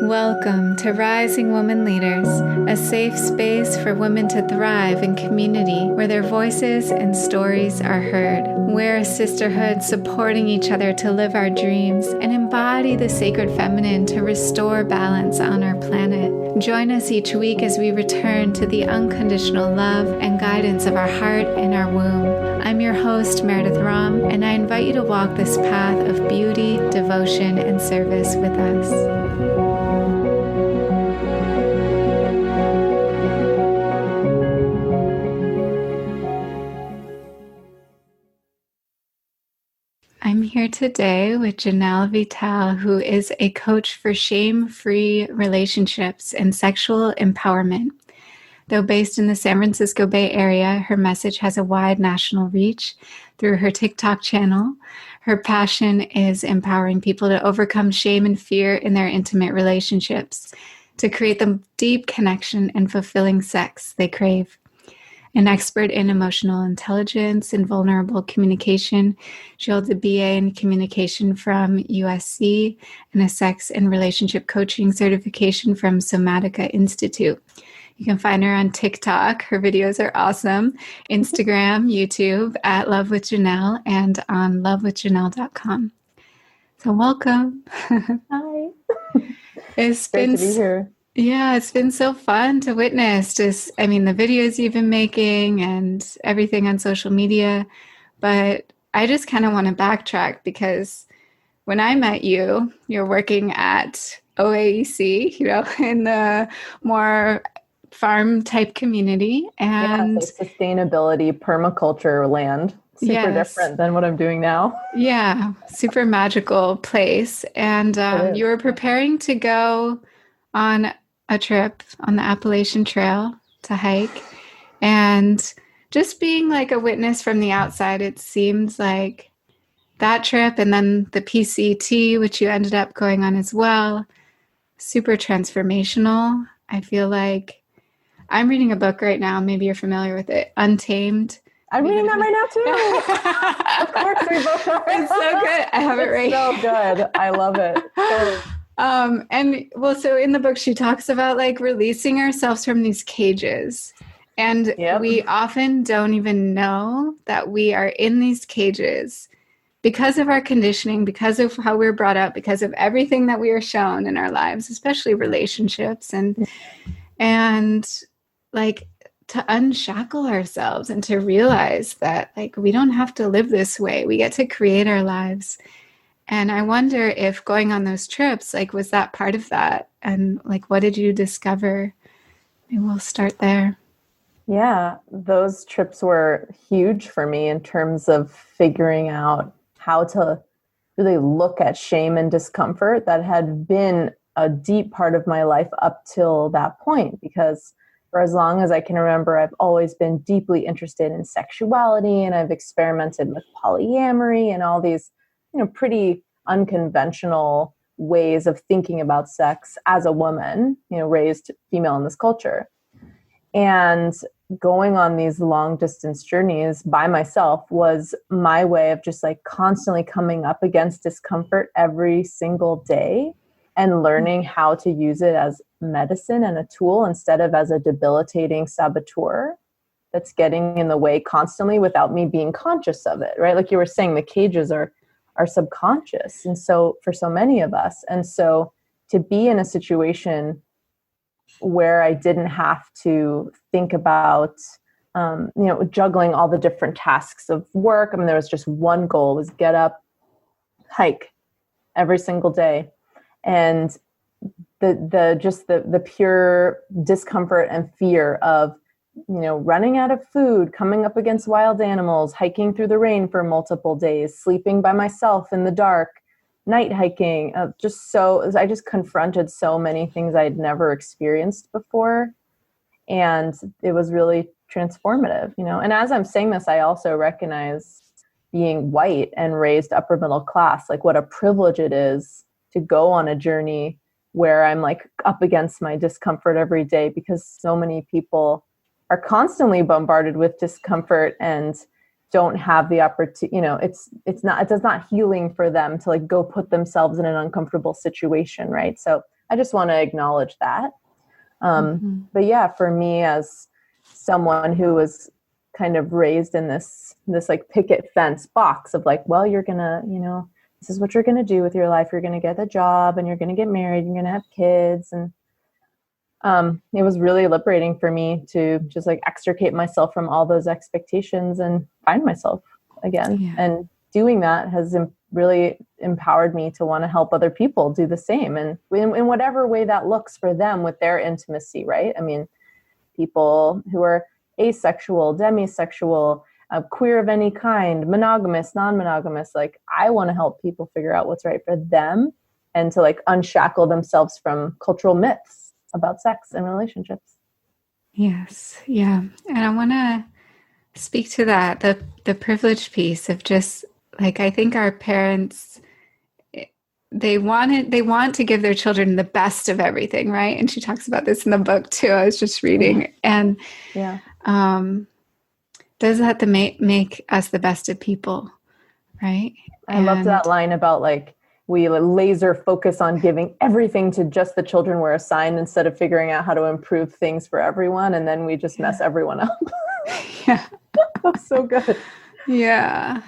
Welcome to Rising Woman Leaders, a safe space for women to thrive in community where their voices and stories are heard. We're a sisterhood supporting each other to live our dreams and embody the sacred feminine to restore balance on our planet. Join us each week as we return to the unconditional love and guidance of our heart and our womb. I'm your host, Meredith Ram, and I invite you to walk this path of beauty, devotion, and service with us. I'm here today with Janel Vitale, who is a coach for shame-free relationships and sexual empowerment. Though based in the San Francisco Bay Area, her message has a wide national reach through her TikTok channel. Her passion is empowering people to overcome shame and fear in their intimate relationships, to create the deep connection and fulfilling sex they crave. An expert in emotional intelligence and vulnerable communication, she holds a BA in communication from USC and a sex and relationship coaching certification from Somatica Institute. You can find her on TikTok. Her videos are awesome. Instagram, YouTube at Love with Janel, and on lovewithjanel.com. So welcome. Hi. It's Great been to be here. Yeah, it's been so fun to witness the videos you've been making and everything on social media. But I just kind of want to backtrack because when I met you, you're working at OAEC, in the more farm type community. And it's like sustainability, permaculture land. Super different than what I'm doing now. Yeah, super magical place. And you were preparing to go on a trip on the Appalachian Trail to hike, and just being like a witness from the outside, it seems like that trip and then the PCT, which you ended up going on as well, super transformational. I feel like I'm reading a book right now. Maybe you're familiar with it, Untamed. I'm reading that right now too. Of course we both are. It's so good. I have it right here. So good. I love it. So in the book, she talks about like releasing ourselves from these cages. And we often don't even know that we are in these cages because of our conditioning, because of how we were brought up, because of everything that we are shown in our lives, especially relationships, and like to unshackle ourselves and to realize that like we don't have to live this way. We get to create our lives. And I wonder if going on those trips, like, was that part of that? And like, what did you discover? Maybe we'll start there. Yeah, those trips were huge for me in terms of figuring out how to really look at shame and discomfort that had been a deep part of my life up till that point. Because for as long as I can remember, I've always been deeply interested in sexuality, and I've experimented with polyamory and all these pretty unconventional ways of thinking about sex as a woman, raised female in this culture. And going on these long distance journeys by myself was my way of just like constantly coming up against discomfort every single day and learning how to use it as medicine and a tool instead of as a debilitating saboteur that's getting in the way constantly without me being conscious of it, right? Like you were saying, the cages are subconscious. And so for so many of us, and so to be in a situation where I didn't have to think about, juggling all the different tasks of work. I mean, there was just one goal, was get up, hike every single day. And the pure discomfort and fear of running out of food, coming up against wild animals, hiking through the rain for multiple days, sleeping by myself in the dark, night hiking. I just confronted so many things I'd never experienced before. And it was really transformative, And as I'm saying this, I also recognize being white and raised upper middle class, like what a privilege it is to go on a journey where I'm like up against my discomfort every day, because so many people are constantly bombarded with discomfort and don't have the opportunity, it does not healing for them to like go put themselves in an uncomfortable situation. Right. So I just want to acknowledge that. But yeah, for me as someone who was kind of raised in this like picket fence box of like, well, you're going to, this is what you're going to do with your life. You're going to get a job and you're going to get married. You're going to have kids. And it was really liberating for me to just like extricate myself from all those expectations and find myself again. Yeah. And doing that has really empowered me to want to help other people do the same. And in whatever way that looks for them with their intimacy, right? I mean, people who are asexual, demisexual, queer of any kind, monogamous, non-monogamous, like I want to help people figure out what's right for them and to like unshackle themselves from cultural myths about sex and relationships. Yes. Yeah. And I want to speak to that, the privilege piece of just like, I think our parents, they want to give their children the best of everything. Right. And she talks about this in the book too. I was just reading and does that to make us the best of people. Right. I loved that line about like, we laser focus on giving everything to just the children we're assigned instead of figuring out how to improve things for everyone. And then we just mess everyone up. Yeah. That's so good. Yeah.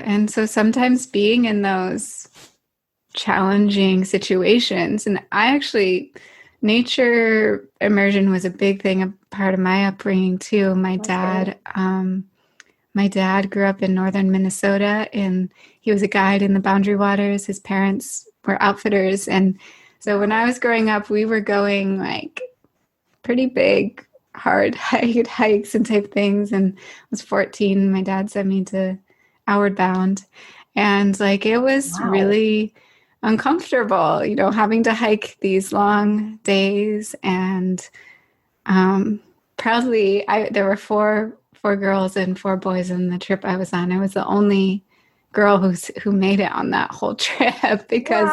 And so sometimes being in those challenging situations, and nature immersion was a big thing, a part of my upbringing too. My dad grew up in northern Minnesota, and he was a guide in the Boundary Waters. His parents were outfitters. And so when I was growing up, we were going like pretty big, hard hikes and type things. And I was 14. My dad sent me to Outward Bound. And like, it was really uncomfortable, having to hike these long days. And proudly, there were four girls and 4 boys in the trip I was on. I was the only girl who made it on that whole trip because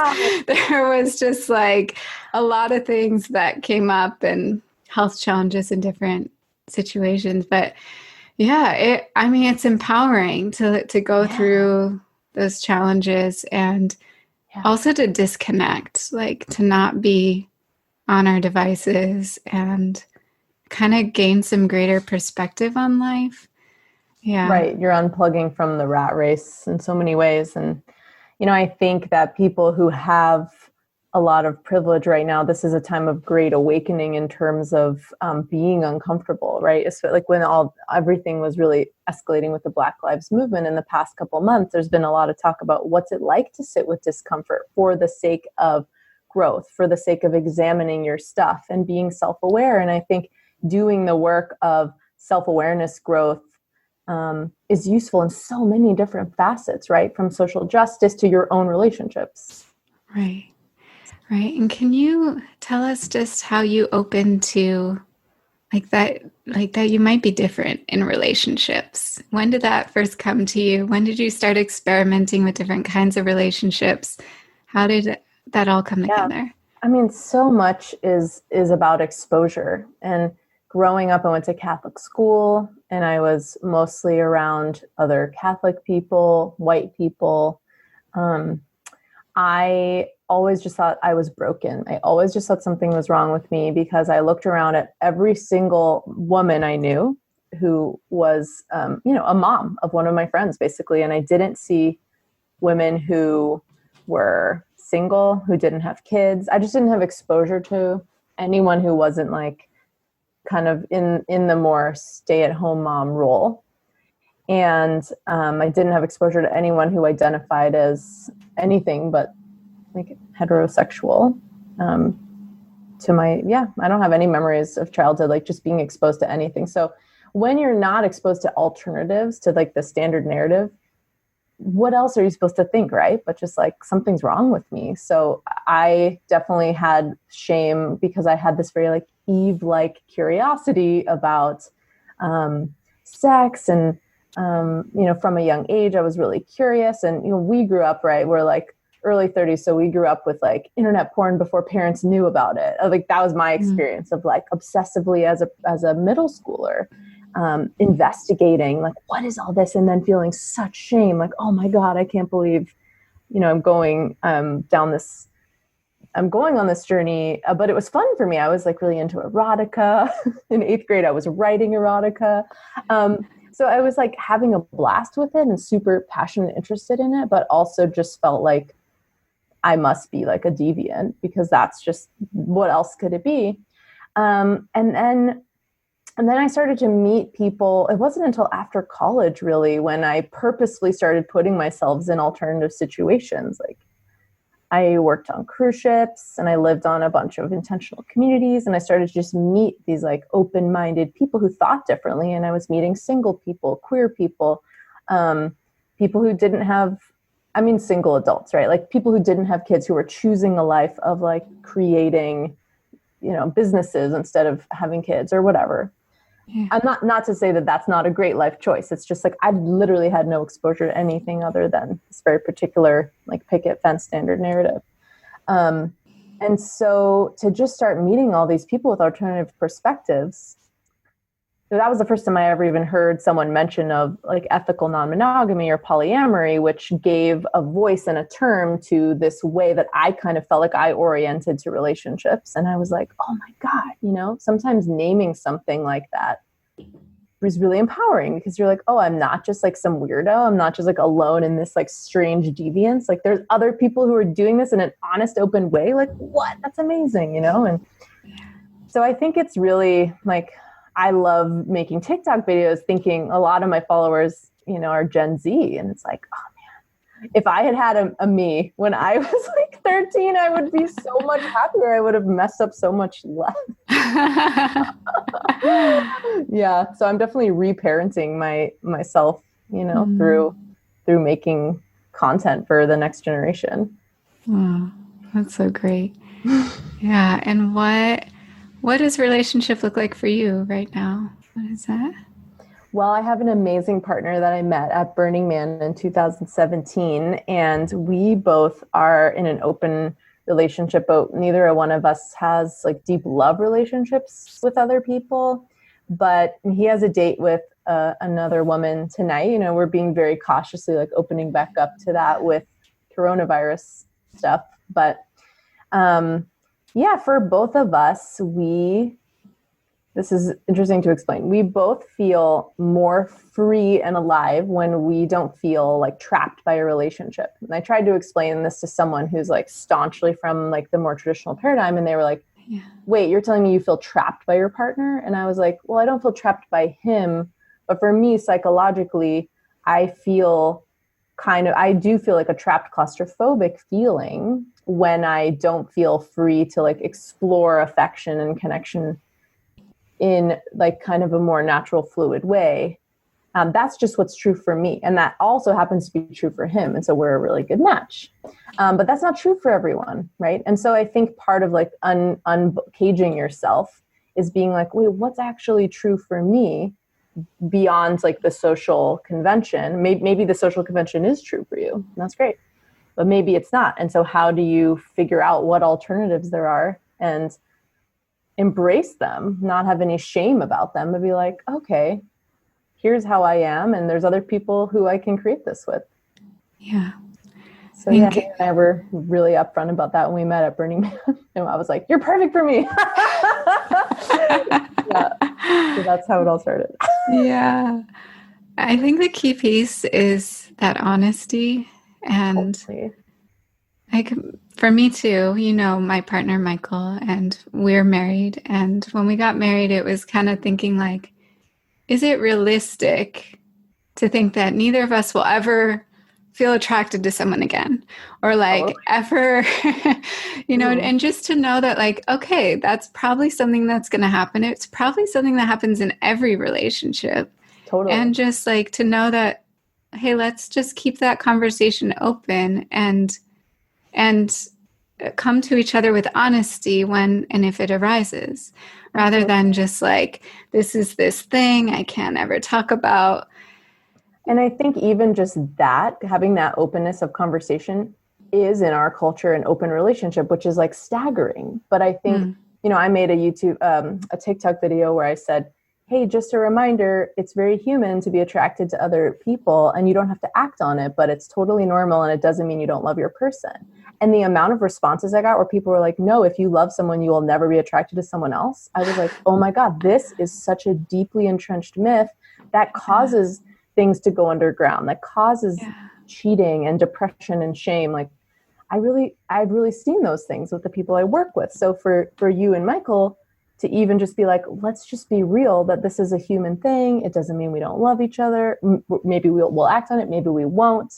there was just like a lot of things that came up and health challenges in different situations. But yeah, it's empowering to go through those challenges and also to disconnect, like to not be on our devices and kind of gain some greater perspective on life. Yeah. Right. You're unplugging from the rat race in so many ways. And, I think that people who have a lot of privilege right now, this is a time of great awakening in terms of being uncomfortable, right? It's like when everything was really escalating with the Black Lives Movement in the past couple of months, there's been a lot of talk about what's it like to sit with discomfort for the sake of growth, for the sake of examining your stuff and being self-aware. And I think doing the work of self-awareness growth is useful in so many different facets, right? From social justice to your own relationships. Right. And can you tell us just how you open to like that you might be different in relationships? When did that first come to you? When did you start experimenting with different kinds of relationships? How did that all come together? I mean, so much is about exposure. And growing up, I went to Catholic school and I was mostly around other Catholic people, white people. I always just thought I was broken. I always just thought something was wrong with me because I looked around at every single woman I knew who was, a mom of one of my friends, basically. And I didn't see women who were single, who didn't have kids. I just didn't have exposure to anyone who wasn't like kind of in the more stay-at-home mom role. And I didn't have exposure to anyone who identified as anything but like heterosexual. I don't have any memories of childhood, like just being exposed to anything. So when you're not exposed to alternatives to like the standard narrative, what else are you supposed to think, right? But just like something's wrong with me. So I definitely had shame because I had this very like Eve-like curiosity about sex. And, from a young age, I was really curious. And, we grew up, right? We're like early 30s. So we grew up with like internet porn before parents knew about it. Like that was my experience of like obsessively as a middle schooler. investigating, like, what is all this? And then feeling such shame, like, oh my God, I can't believe, I'm going I'm going on this journey, but it was fun for me. I was like really into erotica. In 8th grade, I was writing erotica. So I was like having a blast with it and super passionate and interested in it, but also just felt like I must be like a deviant because that's just, what else could it be? And then I started to meet people. It wasn't until after college, really, when I purposefully started putting myself in alternative situations. Like, I worked on cruise ships and I lived on a bunch of intentional communities, and I started to just meet these like open-minded people who thought differently. And I was meeting single people, queer people, people who didn't have, single adults, right? Like people who didn't have kids, who were choosing a life of like creating, businesses instead of having kids or whatever. Yeah. I'm not to say that that's not a great life choice. It's just like, I literally had no exposure to anything other than this very particular like picket fence standard narrative. And so to just start meeting all these people with alternative perspectives, that was the first time I ever even heard someone mention of like ethical non-monogamy or polyamory, which gave a voice and a term to this way that I kind of felt like I oriented to relationships. And I was like, oh my God, sometimes naming something like that was really empowering, because you're like, oh, I'm not just like some weirdo. I'm not just like alone in this like strange deviance. Like there's other people who are doing this in an honest, open way. Like, what? That's amazing, And so I think it's really like, I love making TikTok videos, thinking a lot of my followers, are Gen Z. And it's like, oh man, if I had had a me when I was like 13, I would be so much happier. I would have messed up so much less. Yeah. So I'm definitely reparenting myself, through making content for the next generation. Wow, that's so great. Yeah. And what does relationship look like for you right now? What is that? Well, I have an amazing partner that I met at Burning Man in 2017, and we both are in an open relationship, but neither one of us has like deep love relationships with other people. But he has a date with another woman tonight. We're being very cautiously like opening back up to that with coronavirus stuff. But yeah, for both of us, this is interesting to explain. We both feel more free and alive when we don't feel like trapped by a relationship. And I tried to explain this to someone who's like staunchly from like the more traditional paradigm. And they were like, wait, you're telling me you feel trapped by your partner? And I was like, well, I don't feel trapped by him. But for me, psychologically, I do feel like a trapped claustrophobic feeling when I don't feel free to like explore affection and connection in like kind of a more natural, fluid way. That's just what's true for me. And that also happens to be true for him. And so we're a really good match. But that's not true for everyone, right? And so I think part of like uncaging yourself is being like, wait, what's actually true for me beyond like the social convention? Maybe the social convention is true for you. And that's great. But maybe it's not. And so how do you figure out what alternatives there are and embrace them, not have any shame about them, but be like, okay, here's how I am. And there's other people who I can create this with. Yeah. So yeah, he and I were really upfront about that when we met at Burning Man. And I was like, you're perfect for me. Yeah. So that's how it all started. Yeah. I think the key piece is that honesty. And for me too, my partner, Michael, and we're married. And when we got married, it was kind of thinking like, is it realistic to think that neither of us will ever feel attracted to someone again, or like ever, and just to know that like, okay, that's probably something that's going to happen. It's probably something that happens in every relationship. Totally. And just like to know that, hey, let's just keep that conversation open and come to each other with honesty when and if it arises, rather than just like, this is this thing I can't ever talk about. And I think even just that, having that openness of conversation is in our culture an open relationship, which is like staggering. But I think, I made a TikTok video where I said, hey, just a reminder, it's very human to be attracted to other people and you don't have to act on it, but it's totally normal and it doesn't mean you don't love your person. And the amount of responses I got where people were like, no, if you love someone, you will never be attracted to someone else. I was like, oh my God, this is such a deeply entrenched myth that causes things to go underground, that causes cheating and depression and shame. Like I've really seen those things with the people I work with. So for you and Michael to even just be like, let's just be real that this is a human thing. It doesn't mean we don't love each other. Maybe we'll act on it. Maybe we won't,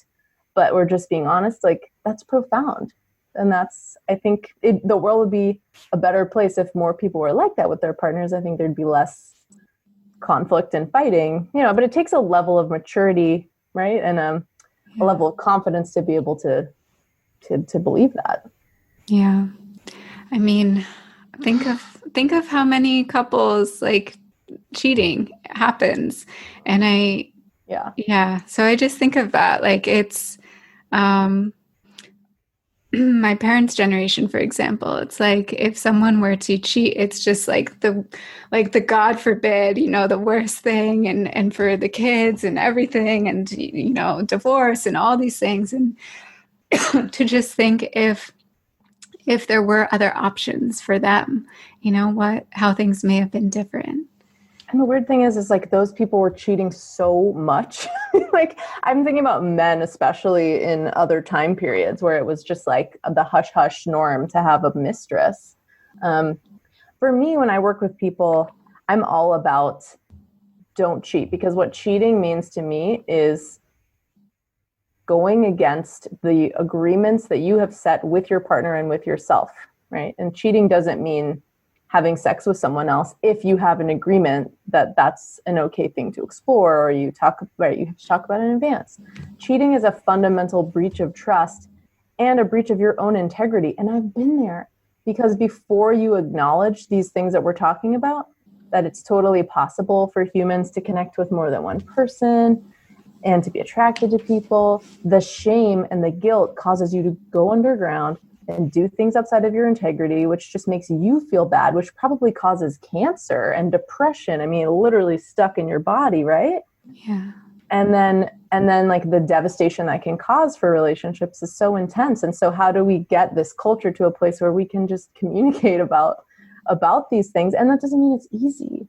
but we're just being honest. Like that's profound. And I think the world would be a better place if more people were like that with their partners. I think there'd be less conflict and fighting, but it takes a level of maturity, right? And a level of confidence to be able to believe that. Yeah. I mean, think of how many couples like cheating happens. And so I just think of that. Like it's, my parents' generation, for example, it's like if someone were to cheat, it's just like the God forbid, the worst thing and for the kids and everything and, divorce and all these things. And to just think if there were other options for them, how things may have been different. And the weird thing is like those people were cheating so much. Like I'm thinking about men, especially in other time periods where it was just like the hush hush norm to have a mistress. For me, when I work with people, I'm all about don't cheat, because what cheating means to me is going against the agreements that you have set with your partner and with yourself, right? And cheating doesn't mean having sex with someone else if you have an agreement that that's an okay thing to explore, or you have to talk about it in advance. Cheating is a fundamental breach of trust and a breach of your own integrity. And I've been there, because before you acknowledge these things that we're talking about, that it's totally possible for humans to connect with more than one person and to be attracted to people, the shame and the guilt causes you to go underground and do things outside of your integrity, which just makes you feel bad, which probably causes cancer and depression. I mean, literally stuck in your body, right? Yeah. And then like the devastation that can cause for relationships is so intense. And so how do we get this culture to a place where we can just communicate about these things? And that doesn't mean it's easy.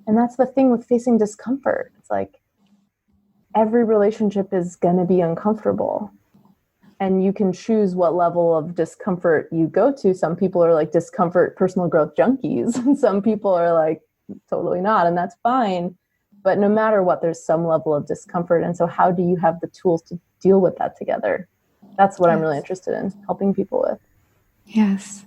And that's the thing with facing discomfort. It's like every relationship is going to be uncomfortable. And you can choose what level of discomfort you go to. Some people are like discomfort, personal growth junkies. And some people are like, totally not. And that's fine. But no matter what, there's some level of discomfort. And so how do you have the tools to deal with that together? That's what I'm really interested in helping people with. Yes.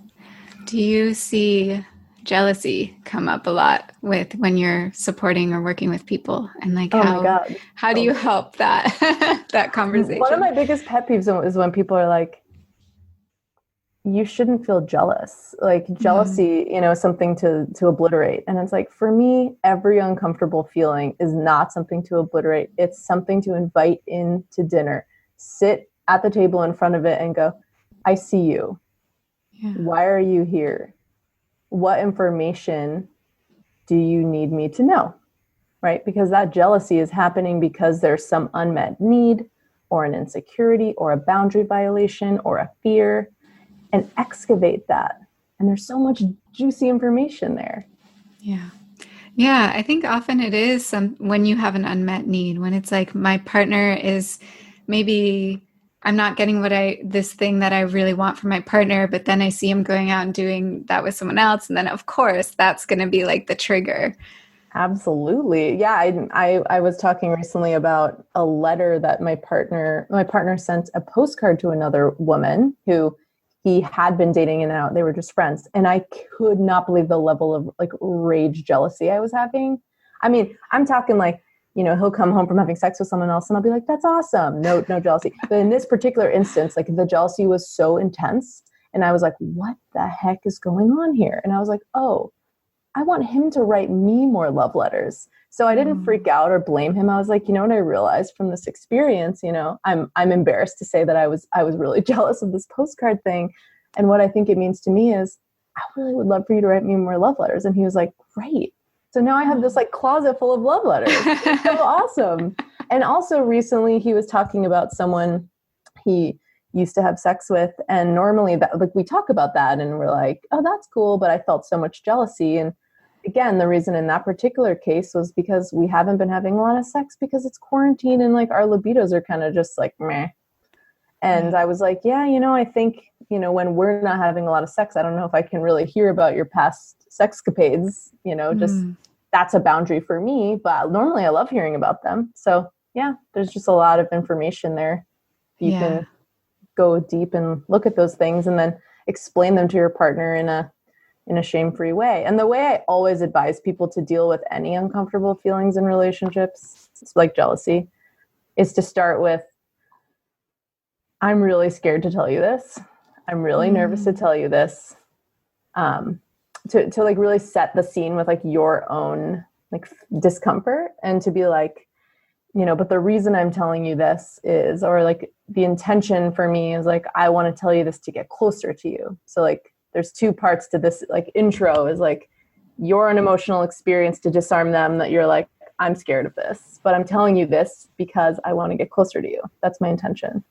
Do you see jealousy come up a lot with when you're supporting or working with people, and like how do you help that that conversation? One of my biggest pet peeves is when people are like, you shouldn't feel jealous. Like jealousy, is something to obliterate. And it's like, for me, every uncomfortable feeling is not something to obliterate. It's something to invite into dinner, sit at the table in front of it and go, I see you. Yeah. Why are you here? What information do you need me to know? Right? Because that jealousy is happening because there's some unmet need or an insecurity or a boundary violation or a fear, and excavate that. And there's so much juicy information there. Yeah. Yeah. I think often it is when you have an unmet need, when it's like my partner is maybe I'm not getting this thing that I really want from my partner, but then I see him going out and doing that with someone else. And then of course that's going to be like the trigger. Absolutely. Yeah. I was talking recently about a letter that my partner sent a postcard to another woman who he had been dating and out. They were just friends. And I could not believe the level of like rage jealousy I was having. I mean, I'm talking like, he'll come home from having sex with someone else and I'll be like, that's awesome. No jealousy. But in this particular instance, like the jealousy was so intense. And I was like, what the heck is going on here? And I was like, oh, I want him to write me more love letters. So I didn't freak out or blame him. I was like, what I realized from this experience, I'm embarrassed to say that I was really jealous of this postcard thing. And what I think it means to me is I really would love for you to write me more love letters. And he was like, great. So now I have this like closet full of love letters. It's so awesome. And also recently he was talking about someone he used to have sex with. And normally that, like, we talk about that and we're like, oh, that's cool. But I felt so much jealousy. And again, the reason in that particular case was because we haven't been having a lot of sex because it's quarantine and like our libidos are kind of just like meh. And I was like, yeah, I think, when we're not having a lot of sex, I don't know if I can really hear about your past sexcapades, just that's a boundary for me. But normally I love hearing about them. So yeah, there's just a lot of information there. You can go deep and look at those things and then explain them to your partner in a shame-free way. And the way I always advise people to deal with any uncomfortable feelings in relationships, like jealousy, is to start with, I'm really scared to tell you this. I'm really nervous to tell you this. To like really set the scene with like your own like discomfort and to be like, but the reason I'm telling you this is, or like the intention for me is like, I want to tell you this to get closer to you. So like, there's two parts to this, like intro is like your own emotional experience to disarm them that you're like, I'm scared of this, but I'm telling you this because I want to get closer to you. That's my intention.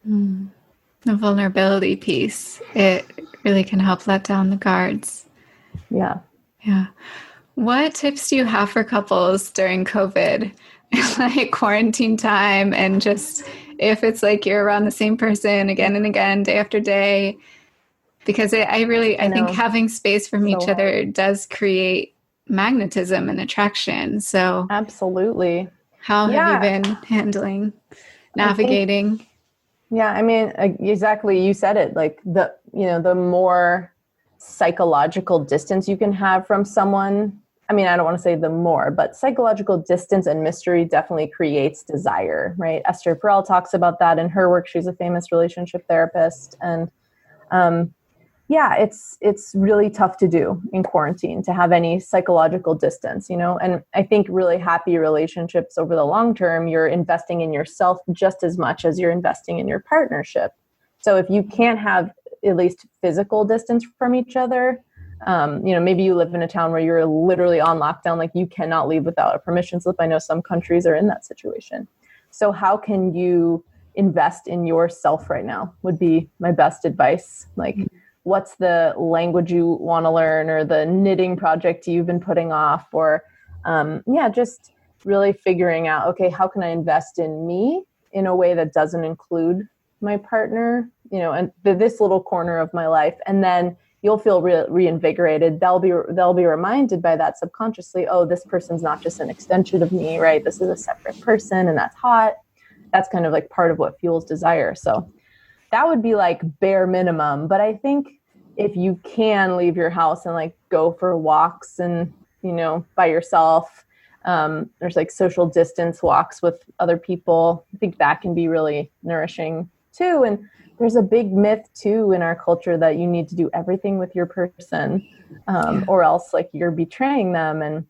The vulnerability piece, it really can help let down the guards. Yeah. Yeah. What tips do you have for couples during COVID, like quarantine time, and just if it's like you're around the same person again and again, day after day? Because I think having space from each other does create magnetism and attraction. So absolutely. How have you been navigating? I mean, exactly. You said it, like the more psychological distance you can have from someone. I mean, I don't want to say the more, but psychological distance and mystery definitely creates desire, right? Esther Perel talks about that in her work. She's a famous relationship therapist. And it's really tough to do in quarantine to have any psychological distance, and I think really happy relationships over the long term, you're investing in yourself just as much as you're investing in your partnership. So if you can't have at least physical distance from each other, maybe you live in a town where you're literally on lockdown, like you cannot leave without a permission slip. I know some countries are in that situation. So how can you invest in yourself right now would be my best advice. Like, what's the language you want to learn or the knitting project you've been putting off, or just really figuring out, okay, how can I invest in me in a way that doesn't include my partner, and this little corner of my life. And then you'll feel reinvigorated. They'll be reminded by that subconsciously, oh, this person's not just an extension of me, right? This is a separate person, and that's hot. That's kind of like part of what fuels desire. So that would be like bare minimum. But I think if you can leave your house and like go for walks and, by yourself, there's like social distance walks with other people. I think that can be really nourishing too. And there's a big myth too in our culture that you need to do everything with your person, or else like you're betraying them. And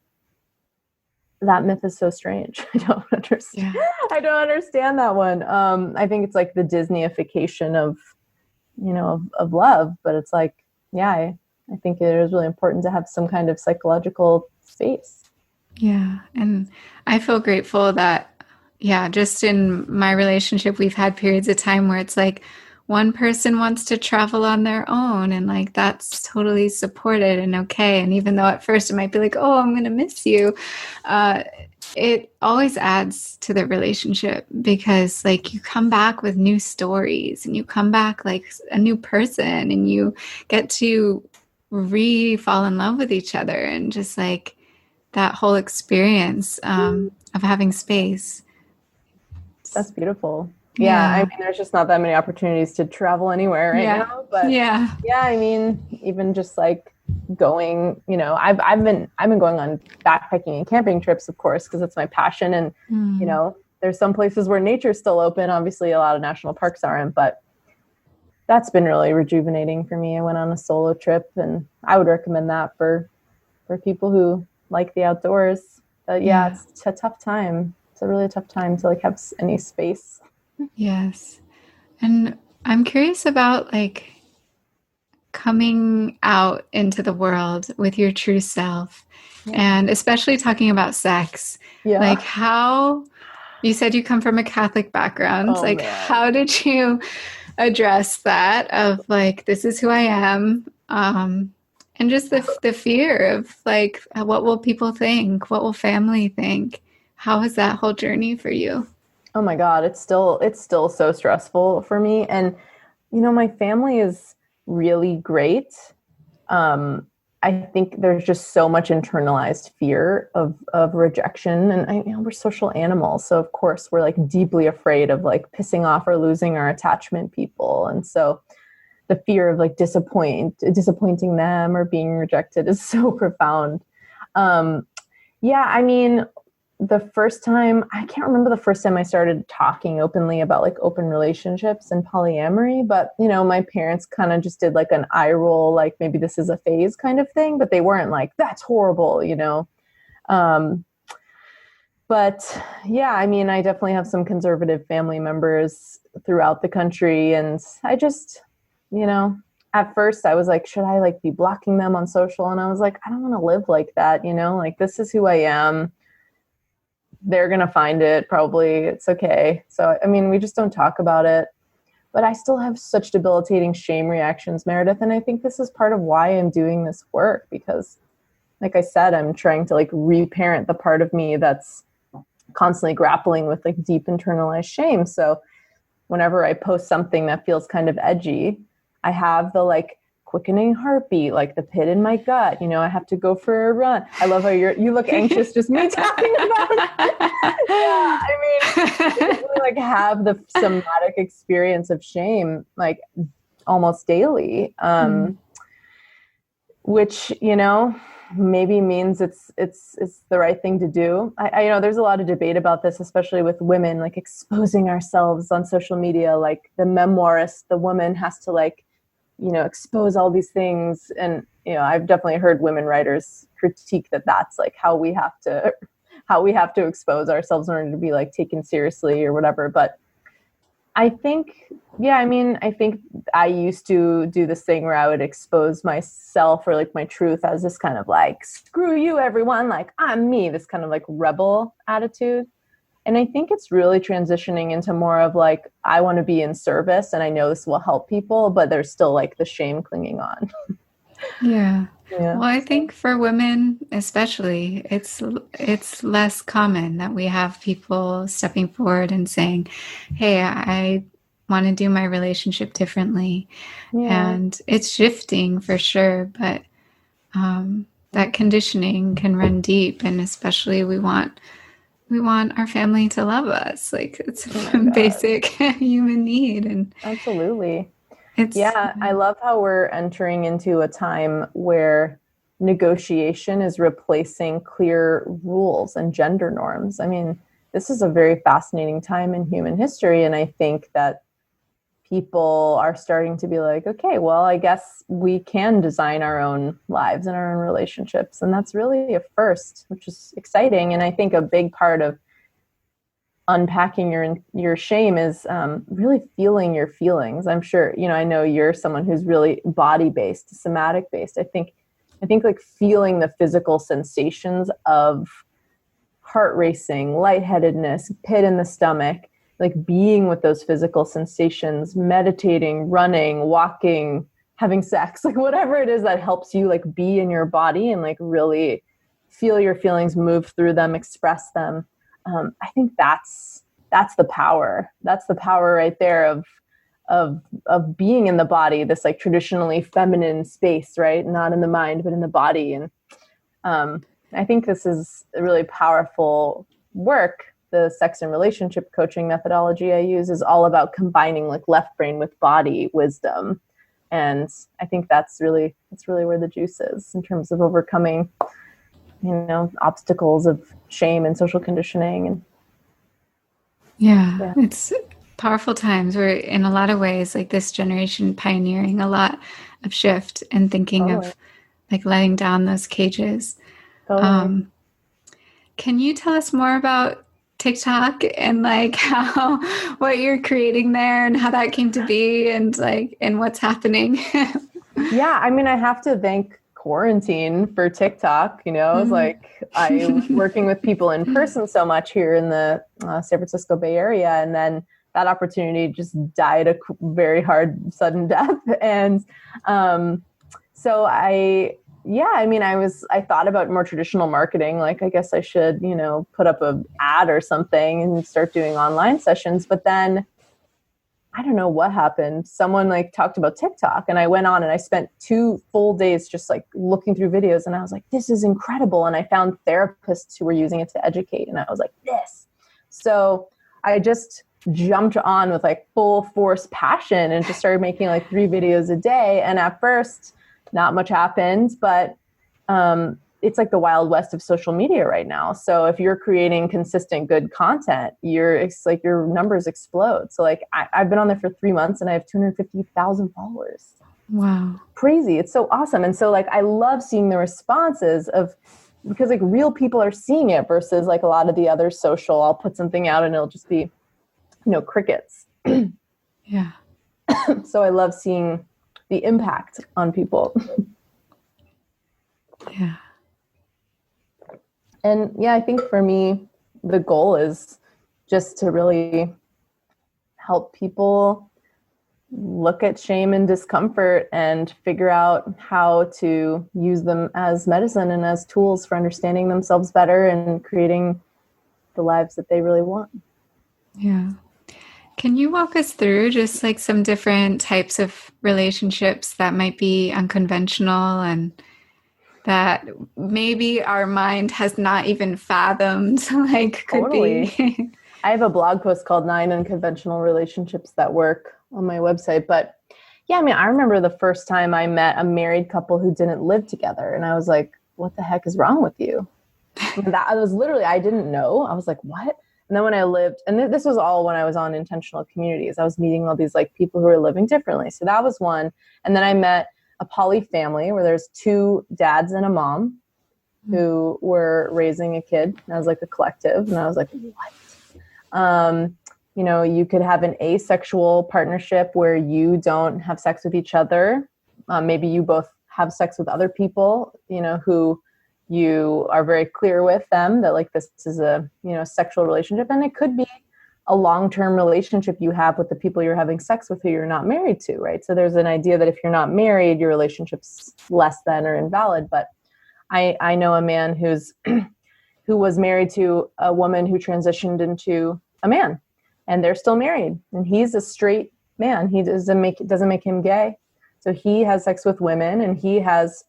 that myth is so strange. I don't understand. Yeah. I don't understand that one. I think it's like the Disneyification of love, but it's like, I think it is really important to have some kind of psychological space. Yeah. And I feel grateful that, just in my relationship, we've had periods of time where it's like one person wants to travel on their own, and like that's totally supported and okay. And even though at first it might be like, oh, I'm going to miss you, it always adds to the relationship, because like you come back with new stories and you come back like a new person, and you get to fall in love with each other, and just like that whole experience of having space. That's beautiful. Yeah, I mean, there's just not that many opportunities to travel anywhere right now. But I mean, even just like going, I've been going on backpacking and camping trips, of course, because it's my passion. And there's some places where nature's still open. Obviously, a lot of national parks aren't, but that's been really rejuvenating for me. I went on a solo trip, and I would recommend that for people who like the outdoors. But it's a tough time. It's a really tough time to like have any space. Yes. And I'm curious about like coming out into the world with your true self, and especially talking about sex. Like, how you said you come from a Catholic background. Like, how did you address that of like, this is who I am? And just the fear of like, what will people think? What will family think? How was that whole journey for you? Oh my God, it's still so stressful for me. And, my family is really great. I think there's just so much internalized fear of rejection. And we're social animals. So of course we're like deeply afraid of like pissing off or losing our attachment people. And so the fear of like disappointing them or being rejected is so profound. The first time, I can't remember the first time I started talking openly about like open relationships and polyamory, but my parents kind of just did like an eye roll, like maybe this is a phase kind of thing, but they weren't like, that's horrible, But yeah, I definitely have some conservative family members throughout the country. And I just, at first I was like, should I like be blocking them on social? And I was like, I don't want to live like that, like this is who I am. They're going to find it. Probably it's okay. So, we just don't talk about it, but I still have such debilitating shame reactions, Meredith. And I think this is part of why I'm doing this work, because like I said, I'm trying to like reparent the part of me that's constantly grappling with like deep internalized shame. So whenever I post something that feels kind of edgy, I have the like quickening heartbeat, like the pit in my gut. I have to go for a run. I love how you look anxious, just me talking about it. We like have the somatic experience of shame, like almost daily, which, maybe means it's the right thing to do. I there's a lot of debate about this, especially with women, like exposing ourselves on social media, like the memoirist, the woman has to like, expose all these things. And, I've definitely heard women writers critique that that's like how we have to expose ourselves in order to be like taken seriously or whatever. But I think, I think I used to do this thing where I would expose myself or like my truth as this kind of like, screw you, everyone, like I'm me, this kind of like rebel attitude. And I think it's really transitioning into more of like, I want to be in service and I know this will help people, but there's still like the shame clinging on. Yeah. Well, I think for women especially, it's less common that we have people stepping forward and saying, hey, I want to do my relationship differently. And it's shifting for sure, but that conditioning can run deep, and especially we want our family to love us. Like it's a basic human need. And absolutely. I love how we're entering into a time where negotiation is replacing clear rules and gender norms. This is a very fascinating time in human history. And I think that people are starting to be like, okay, well, I guess we can design our own lives and our own relationships. And that's really a first, which is exciting. And I think a big part of unpacking your shame is really feeling your feelings. I'm sure, I know you're someone who's really body-based, somatic-based. I think like feeling the physical sensations of heart racing, lightheadedness, pit in the stomach, like being with those physical sensations, meditating, running, walking, having sex, like whatever it is that helps you like be in your body and like really feel your feelings, move through them, express them. I think that's the power. That's the power right there of being in the body, this like traditionally feminine space, right? Not in the mind, but in the body. And I think this is a really powerful work. The sex and relationship coaching methodology I use is all about combining like left brain with body wisdom. And I think that's really where the juice is in terms of overcoming, obstacles of shame and social conditioning. And yeah, it's powerful times. We're in a lot of ways like this generation pioneering a lot of shift and thinking of like letting down those cages. Can you tell us more about TikTok and like what you're creating there and how that came to be and like and what's happening? Yeah, I mean, I have to thank quarantine for TikTok. It's like I was working with people in person so much here in the San Francisco Bay Area, and then that opportunity just died a very hard, sudden death. And so I thought about more traditional marketing. Like, I guess I should, put up an ad or something and start doing online sessions. But then I don't know what happened. Someone like talked about TikTok, and I went on and I spent 2 full days just like looking through videos, and I was like, this is incredible. And I found therapists who were using it to educate, and I was like, this. So I just jumped on with like full force passion and just started making like 3 videos a day. And at first, not much happened, but it's like the Wild West of social media right now. So if you're creating consistent, good content, it's like your numbers explode. So like I've been on there for 3 months and I have 250,000 followers. Wow. Crazy. It's so awesome. And so like, I love seeing the responses because like real people are seeing it versus like a lot of the other social, I'll put something out and it'll just be, crickets. Yeah. So I love seeing the impact on people. Yeah. And yeah, I think for me, the goal is just to really help people look at shame and discomfort and figure out how to use them as medicine and as tools for understanding themselves better and creating the lives that they really want. Yeah. Can you walk us through just like some different types of relationships that might be unconventional and that maybe our mind has not even fathomed, like could Totally. be? I have a blog post called 9 Unconventional Relationships That Work on my website. But yeah, I mean, I remember the first time I met a married couple who didn't live together. And I was like, what the heck is wrong with you? That was literally, I didn't know. I was like, what? And then when I lived, and this was all when I was on intentional communities, I was meeting all these like people who were living differently. So that was one. And then I met a poly family where there's 2 dads and a mom who were raising a kid as like a collective. And I was like, what? You could have an asexual partnership where you don't have sex with each other. Maybe you both have sex with other people, who you are very clear with them that like this is a, sexual relationship. And it could be a long-term relationship you have with the people you're having sex with who you're not married to, right? So there's an idea that if you're not married, your relationship's less than or invalid. But I know a man who was married to a woman who transitioned into a man, and they're still married. And he's a straight man. He doesn't make him gay. So he has sex with women, and he has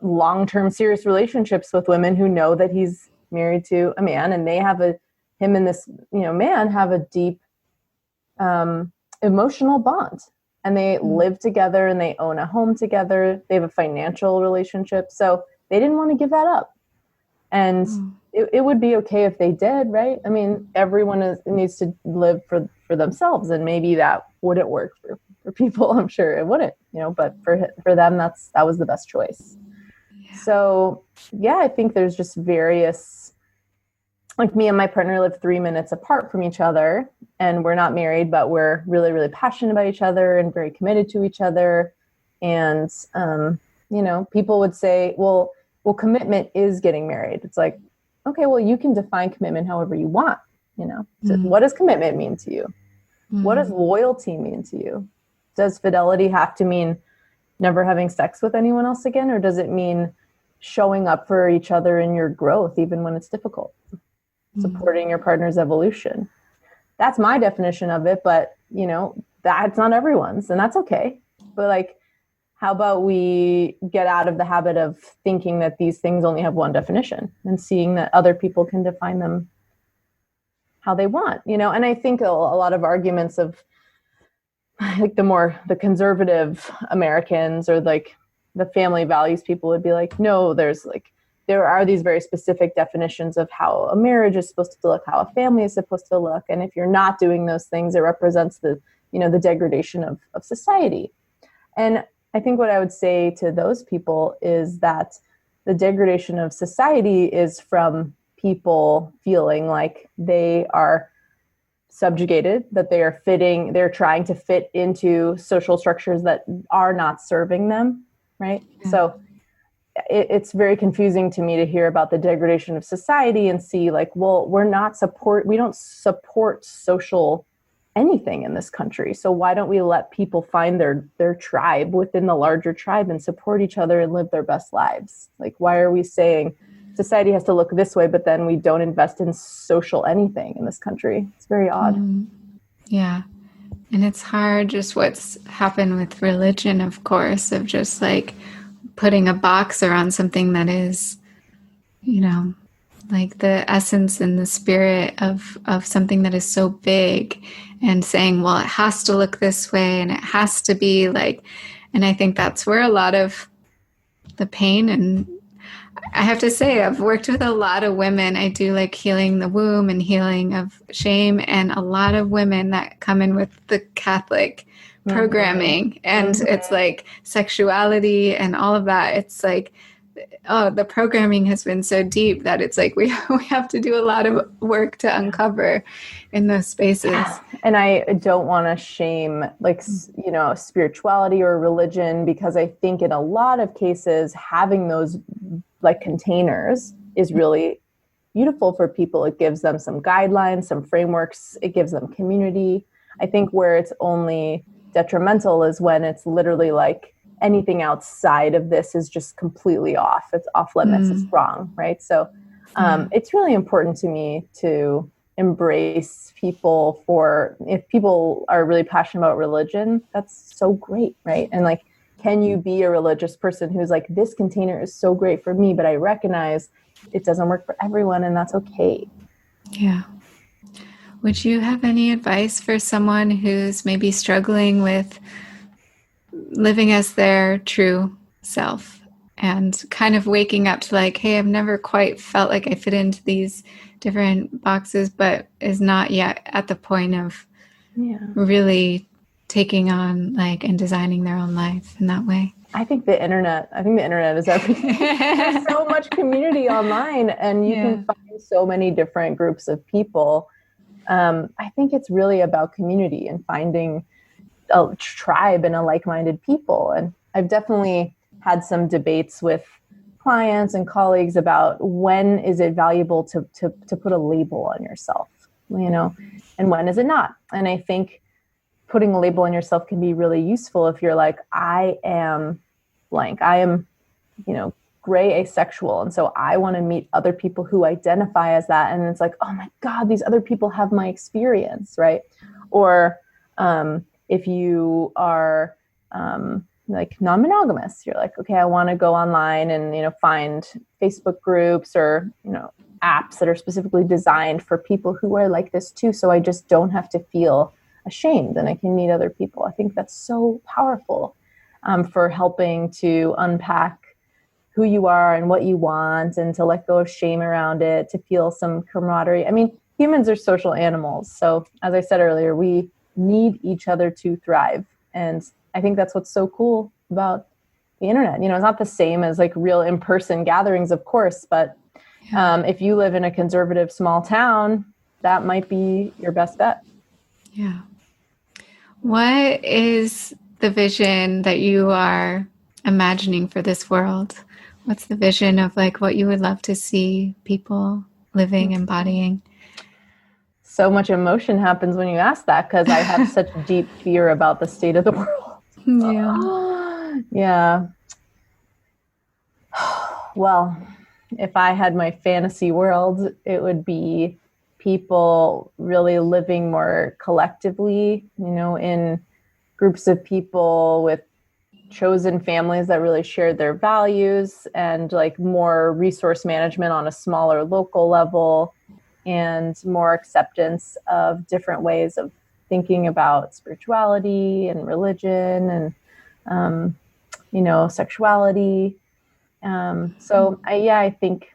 long-term serious relationships with women who know that he's married to a man, and they have him and this, man have a deep emotional bond, and they live together and they own a home together. They have a financial relationship. So they didn't want to give that up. And it would be okay if they did, right? I mean, everyone needs to live for themselves, and maybe that wouldn't work for people. I'm sure it wouldn't, but for them, that was the best choice. Yeah. So yeah, I think there's just various, like me and my partner live 3 minutes apart from each other, and we're not married, but we're really, really passionate about each other and very committed to each other. And, people would say, well, commitment is getting married. It's like, okay, well, you can define commitment however you want, So what does commitment mean to you? What does loyalty mean to you? Does fidelity have to mean never having sex with anyone else again? Or does it mean showing up for each other in your growth, even when it's difficult, supporting your partner's evolution? That's my definition of it, but that's not everyone's, and that's okay. But like, how about we get out of the habit of thinking that these things only have one definition, and seeing that other people can define them how they want, And I think a lot of arguments of like the conservative Americans or like the family values people would be like, no, there are these very specific definitions of how a marriage is supposed to look, how a family is supposed to look. And if you're not doing those things, it represents the degradation of society. And I think what I would say to those people is that the degradation of society is from people feeling like they are subjugated, that they're trying to fit into social structures that are not serving them, right? Yeah. So it's very confusing to me to hear about the degradation of society and see like, well, we don't support social anything in this country. So why don't we let people find their tribe within the larger tribe and support each other and live their best lives? Like, why are we saying society has to look this way, but then we don't invest in social anything in this country? It's very odd. Yeah. And it's hard, just what's happened with religion, of course, of just like putting a box around something that is, like the essence and the spirit of something that is so big, and saying, well, it has to look this way and it has to be like, and I think that's where a lot of the pain, and I have to say, I've worked with a lot of women. I do like healing the womb and healing of shame, and a lot of women that come in with the Catholic programming, and it's like sexuality and all of that. It's like, oh, the programming has been so deep that it's like we have to do a lot of work to uncover in those spaces. And I don't want to shame like, spirituality or religion, because I think in a lot of cases having those like containers is really beautiful for people. It gives them some guidelines, some frameworks. It gives them community. I think where it's only detrimental is when it's literally like anything outside of this is just completely off. It's off limits. It's wrong, right? So it's really important to me to embrace people if people are really passionate about religion, that's so great, right? And like, can you be a religious person who's like, this container is so great for me, but I recognize it doesn't work for everyone, and that's okay. Yeah. Would you have any advice for someone who's maybe struggling with living as their true self and kind of waking up to like, hey, I've never quite felt like I fit into these different boxes, but is not yet at the point of really taking on like and designing their own life in that way? I think the internet is everything. There's so much community online, and you can find so many different groups of people. I think it's really about community and finding a tribe and a like-minded people. And I've definitely had some debates with clients and colleagues about when is it valuable to put a label on yourself, and when is it not? And I think putting a label on yourself can be really useful if you're like, I am blank. I am, gray asexual. And so I want to meet other people who identify as that. And it's like, oh my God, these other people have my experience, right? Or if you are like non-monogamous, you're like, okay, I want to go online and, find Facebook groups or, apps that are specifically designed for people who are like this too. So I just don't have to feel ashamed and I can meet other people. I think that's so powerful for helping to unpack who you are and what you want, and to let go of shame around it, to feel some camaraderie. I mean, humans are social animals. So as I said earlier, we need each other to thrive. And I think that's what's so cool about the internet. It's not the same as like real in-person gatherings, of course, but if you live in a conservative small town, that might be your best bet. Yeah. What is the vision that you are imagining for this world? What's the vision of like what you would love to see people living, embodying? So much emotion happens when you ask that, because I have such deep fear about the state of the world. Yeah. Well, if I had my fantasy world, it would be people really living more collectively, in groups of people with chosen families that really shared their values, and like more resource management on a smaller local level, and more acceptance of different ways of thinking about spirituality and religion and, sexuality. I think,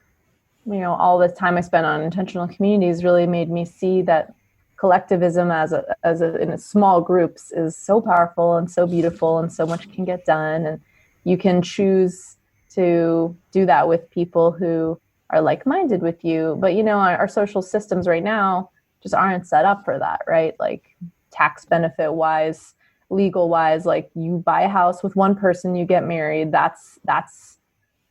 all the time I spent on intentional communities really made me see that collectivism in small groups is so powerful and so beautiful, and so much can get done. And you can choose to do that with people who are like-minded with you. But, our social systems right now just aren't set up for that, right? Like tax benefit wise, legal wise, like you buy a house with one person, you get married. That's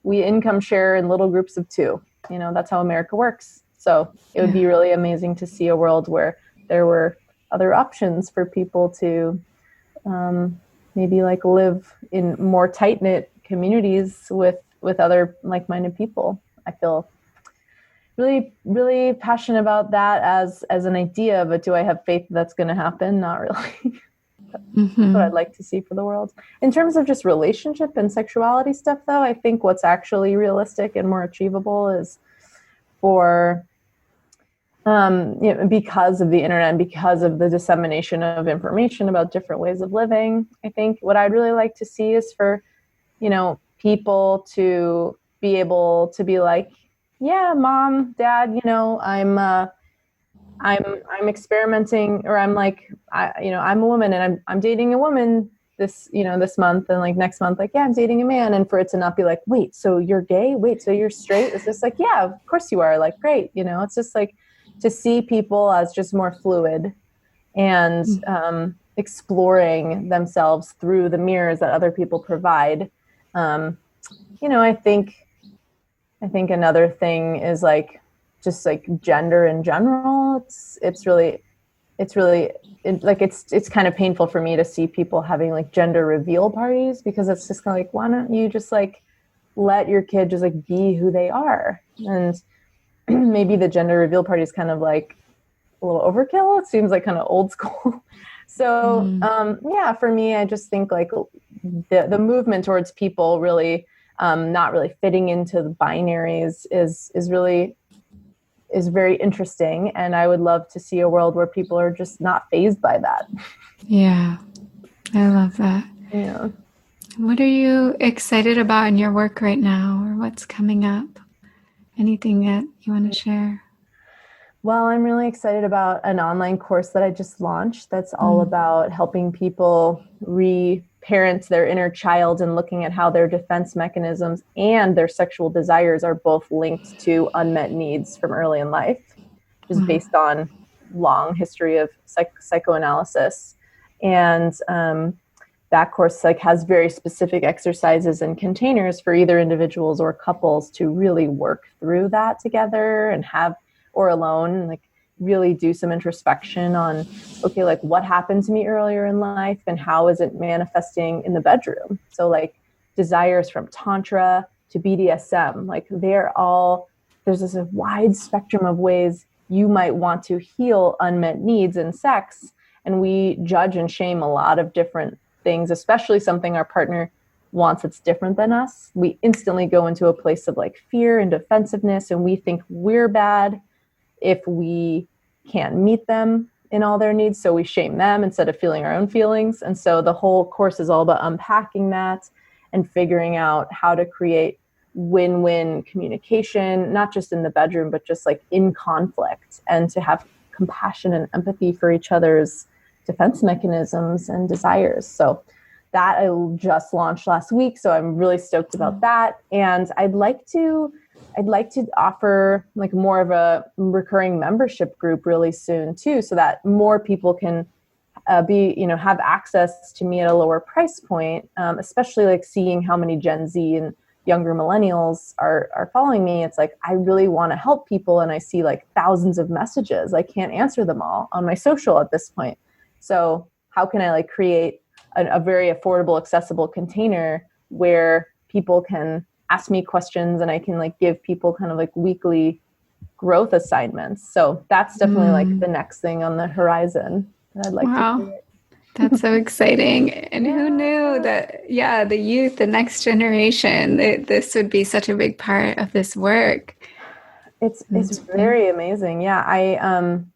we income share in little groups of two. That's how America works. So it would be really amazing to see a world where there were other options for people to maybe like live in more tight-knit communities with other like-minded people. I feel really, really passionate about that as an idea, but do I have faith that's going to happen? Not really. That's what I'd like to see for the world. In terms of just relationship and sexuality stuff, though, I think what's actually realistic and more achievable is for, because of the internet and because of the dissemination of information about different ways of living, I think what I'd really like to see is for, people to be able to be like, yeah, mom, dad, I'm experimenting, or I'm like, I'm a woman and I'm dating a woman this month, and like next month, like, yeah, I'm dating a man. And for it to not be like, wait, so you're gay? Wait, so you're straight? It's just like, yeah, of course you are. Like, great. It's just like to see people as just more fluid and exploring themselves through the mirrors that other people provide. I think another thing is like, just like gender in general. It's kind of painful for me to see people having like gender reveal parties, because it's just kind of like, why don't you just like let your kid just like be who they are? And maybe the gender reveal party is kind of like a little overkill. It seems like kind of old school. So for me, I just think like the movement towards people really not really fitting into the binaries is very interesting. And I would love to see a world where people are just not fazed by that. Yeah, I love that. Yeah. What are you excited about in your work right now, or what's coming up? Anything that you want to share? Well, I'm really excited about an online course that I just launched that's all about helping people reparent their inner child and looking at how their defense mechanisms and their sexual desires are both linked to unmet needs from early in life, which is based on long history of psychoanalysis. And that course like has very specific exercises and containers for either individuals or couples to really work through that together and or alone, like really do some introspection on, okay, like what happened to me earlier in life and how is it manifesting in the bedroom? So like desires from Tantra to BDSM, like there's this wide spectrum of ways you might want to heal unmet needs in sex. And we judge and shame a lot of different things, especially something our partner wants that's different than us. We instantly go into a place of like fear and defensiveness, and we think we're bad if we can't meet them in all their needs. So we shame them instead of feeling our own feelings. And so the whole course is all about unpacking that and figuring out how to create win-win communication, not just in the bedroom, but just like in conflict, and to have compassion and empathy for each other's defense mechanisms and desires. So that I just launched last week. So I'm really stoked about that. And I'd like to offer like more of a recurring membership group really soon too, so that more people can have access to me at a lower price point, especially like seeing how many Gen Z and younger millennials are following me. It's like, I really want to help people. And I see like thousands of messages. I can't answer them all on my social at this point. So how can I like create a very affordable, accessible container where people can ask me questions and I can like give people kind of like weekly growth assignments. So that's definitely like the next thing on the horizon that I'd like to create. That's so exciting. And who knew that, the youth, the next generation, this would be such a big part of this work. It's very amazing. Yeah. I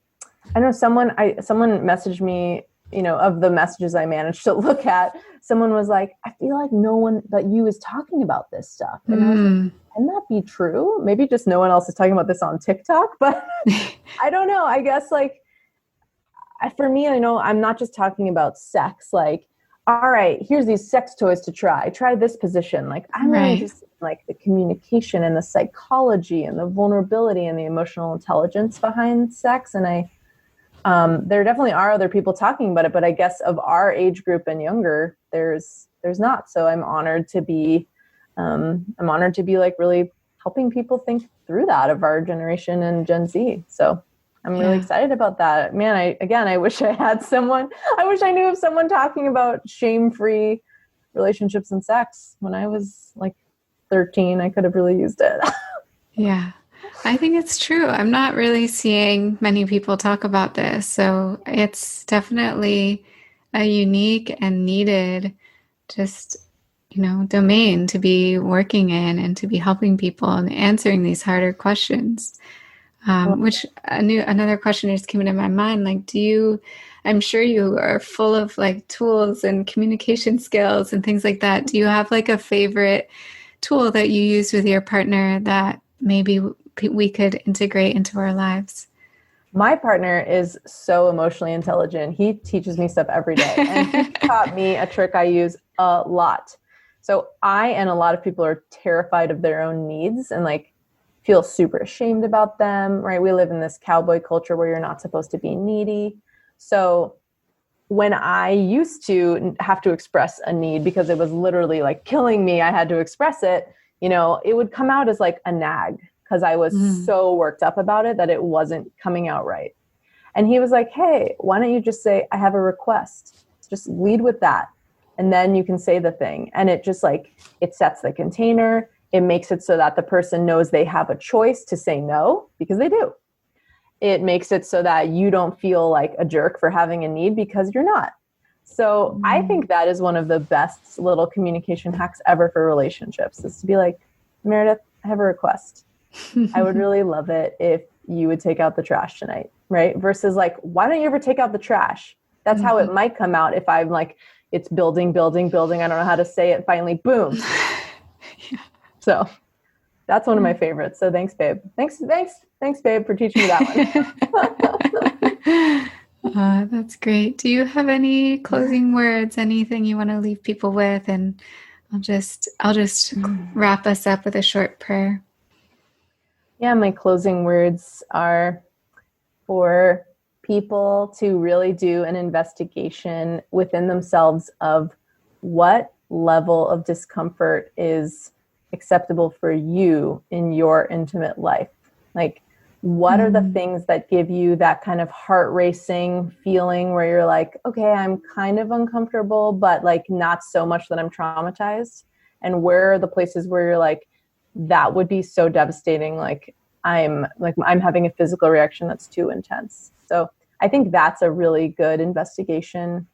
know someone messaged me, of the messages I managed to look at, someone was like, I feel like no one but you is talking about this stuff. And I was like, can that be true? Maybe just no one else is talking about this on TikTok, but I don't know. I guess like, for me, I know I'm not just talking about sex. Like, all right, here's these sex toys to try this position. Like, I'm really just like the communication and the psychology and the vulnerability and the emotional intelligence behind sex. And I There definitely are other people talking about it, but I guess of our age group and younger, there's not. So I'm honored to be like really helping people think through that of our generation and Gen Z. So I'm really excited about that. Man, I wish I had someone, I wish I knew of someone talking about shame-free relationships and sex when I was like 13. I could have really used it. Yeah, I think it's true. I'm not really seeing many people talk about this. So it's definitely a unique and needed just, domain to be working in and to be helping people and answering these harder questions. Which another question just came into my mind, like, I'm sure you are full of like tools and communication skills and things like that. Do you have like a favorite tool that you use with your partner that maybe we could integrate into our lives? My partner is so emotionally intelligent. He teaches me stuff every day, and he taught me a trick I use a lot. So I and a lot of people are terrified of their own needs and like feel super ashamed about them, right? We live in this cowboy culture where you're not supposed to be needy. So when I used to have to express a need because it was literally like killing me, I had to express it, it would come out as like a nag because I was so worked up about it that it wasn't coming out right. And he was like, hey, why don't you just say, I have a request? Just lead with that. And then you can say the thing. And it just like, it sets the container. It makes it so that the person knows they have a choice to say no, because they do. It makes it so that you don't feel like a jerk for having a need because you're not. So I think that is one of the best little communication hacks ever for relationships, is to be like, Meredith, I have a request. I would really love it if you would take out the trash tonight, right? Versus like, why don't you ever take out the trash? That's how it might come out if I'm like, it's building. I don't know how to say it. Finally, boom. So that's one of my favorites. So thanks, babe. Thanks, babe, for teaching me that one. That's great. Do you have any closing words, anything you want to leave people with? And I'll just wrap us up with a short prayer. Yeah, my closing words are for people to really do an investigation within themselves of what level of discomfort is acceptable for you in your intimate life. Like, what are the things that give you that kind of heart racing feeling where you're like, okay, I'm kind of uncomfortable, but like not so much that I'm traumatized? And where are the places where you're like, that would be so devastating. Like I'm having a physical reaction that's too intense. So I think that's a really good investigation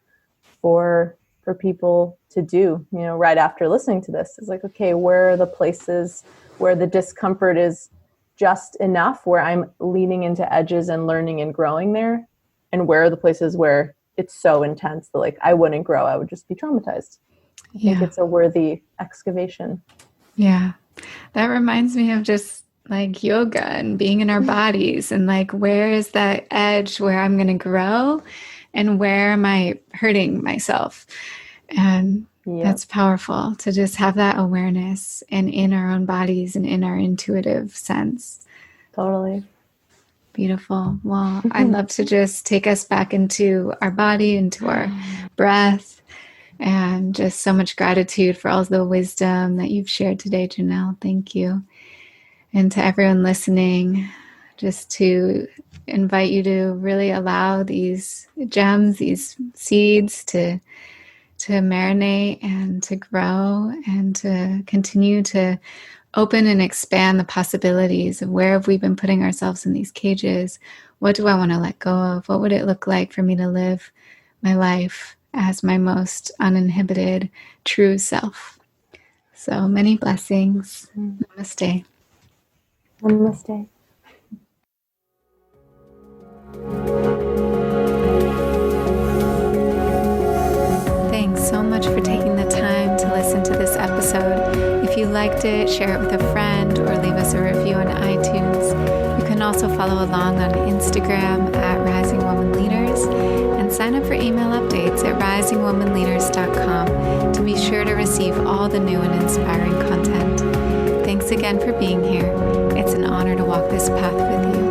for people to do, right after listening to this. It's like, okay, where are the places where the discomfort is just enough, where I'm leaning into edges and learning and growing there? And where are the places where it's so intense that like I wouldn't grow, I would just be traumatized? I think it's a worthy excavation. Yeah. That reminds me of just like yoga and being in our bodies, and like, where is that edge where I'm going to grow and where am I hurting myself? And that's powerful to just have that awareness and in our own bodies and in our intuitive sense. Totally. Beautiful. Well, I'd love to just take us back into our body, into our breath, and just so much gratitude for all the wisdom that you've shared today, Janel. Thank you. And to everyone listening, just to invite you to really allow these gems, these seeds to marinate and to grow and to continue to open and expand the possibilities of where have we been putting ourselves in these cages? What do I want to let go of? What would it look like for me to live my life as my most uninhibited, true self? So many blessings. Namaste. Namaste. Thanks so much for taking the time to listen to this episode. If you liked it, share it with a friend or leave us a review on iTunes. You can also follow along on Instagram at Rising Woman Leaders and sign up for email updates at risingwomanleaders.com to be sure to receive all the new and inspiring content. Thanks again for being here. It's an honor to walk this path with you.